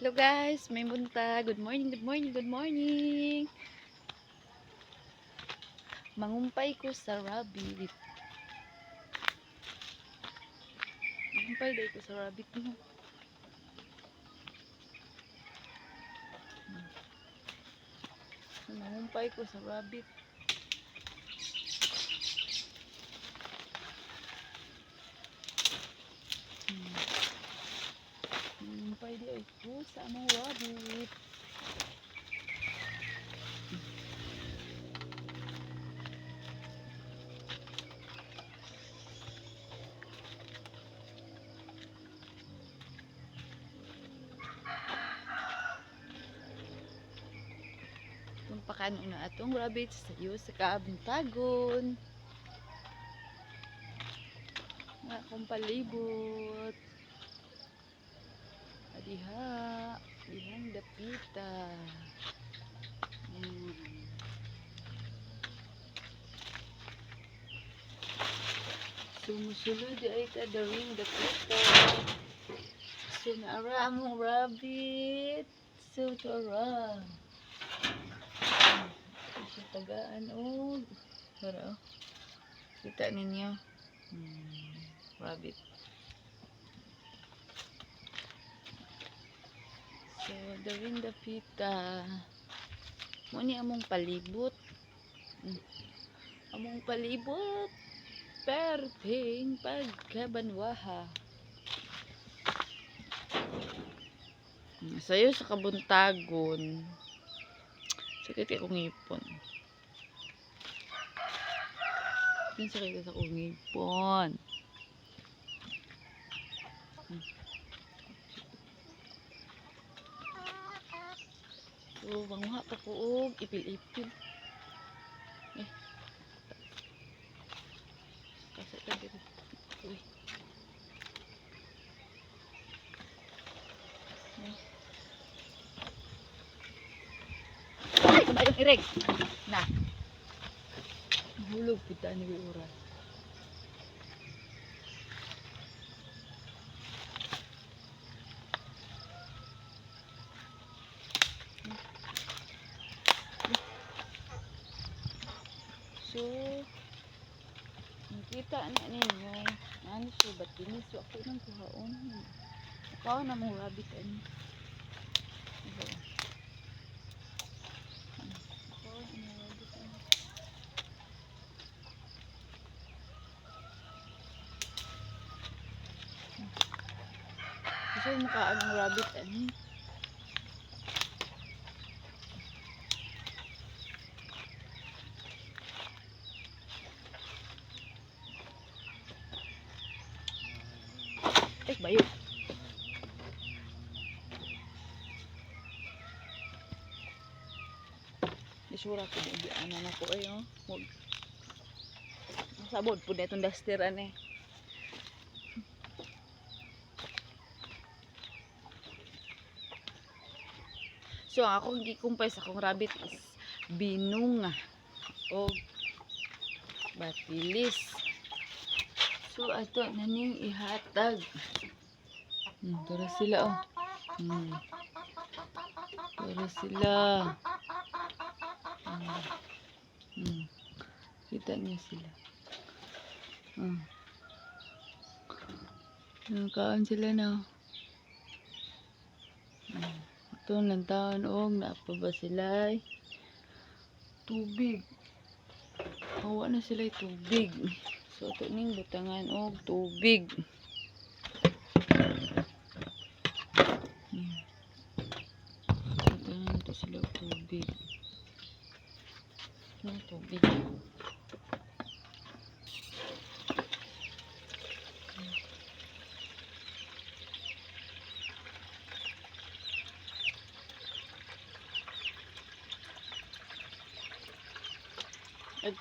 Hello guys, may bunta. Good morning, good morning, good morning. Mangumpay ko sa rabbit. Mangumpay day ko sa rabbit mo. Mangumpay ko sa rabbit. Mangumpay day ko sa among rabbit. Tumpakan na atong rabbit sa iyo sa kabuntagon. Nga akong palibot. Adiha, dihang dapita. Sumusulod ay kadaring dapita. So naara among rabbit. So tara. Siya tagaan o para kita ninyo rabbit. So daring dapita mo ni among palibot. Among palibot perting pagkabanwaha. Sayo sa kabuntagon sakit akong ngipon. Sakit sa akong ngipon. So banguha pa ko og ipil-ipil. Kasi ka dito. Uy. Ay, kabayang ireg. Na. Hulog kita ni oras. So, nakita na ninyo. Ano siya, ba't dinis? So, ako nang kuhaon. Ako na mong rabbit. Ano? Ito. Ako na mong rabbit. Ano? Gusto mo kaan ng rabbit. Ano? Bayo. Isura ko di ana na ko ay oh. Sabod pud itong duster ane. So akong gikumpay sa akong rabbit is binunga o batilis. So ato naning ihatag. Tara sila oh. Tara sila. Kita niyo sila. Nakaon sila na. Ito lang taon og naapa ba sila tubig. Hawa na sila tubig. So ito ning butangan og tubig. Ito sila tubig. Tubig.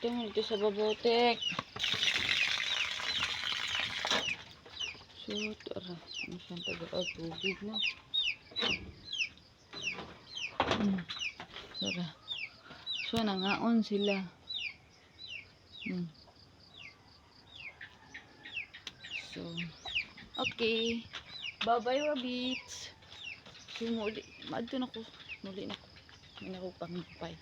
Ito sa babotek. So, tara. Ano siyang taga tubig na. Tara. So, nangaon sila. So, okay. Bye-bye, rabbits. So muli, maadto na ko. Muli na ko. May na ko pangipay.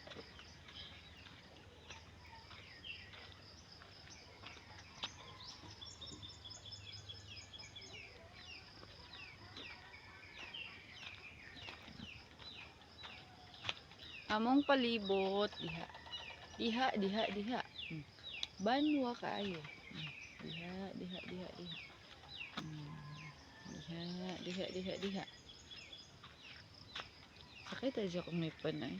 Among palibot diha. Diha. Banwa kaayo. Diha. Diha. Sakay tayo siya kung may panay.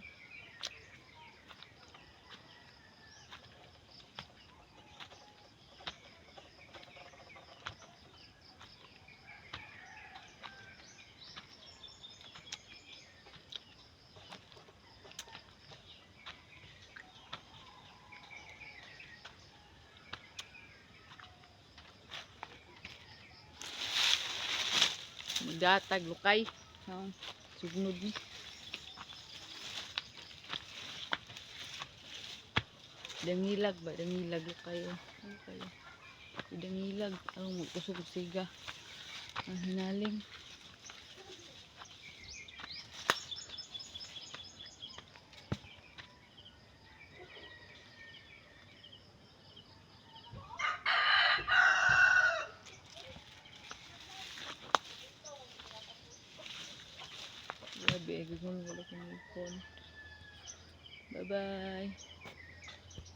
Gatag lukay. Sugnod ni. Dangilag ba? Dangilag lukay. Okay. Dangilag. Magkusog siga. Ang hinaling. Grabe, gagawin wala ko ng phone. Bye-bye.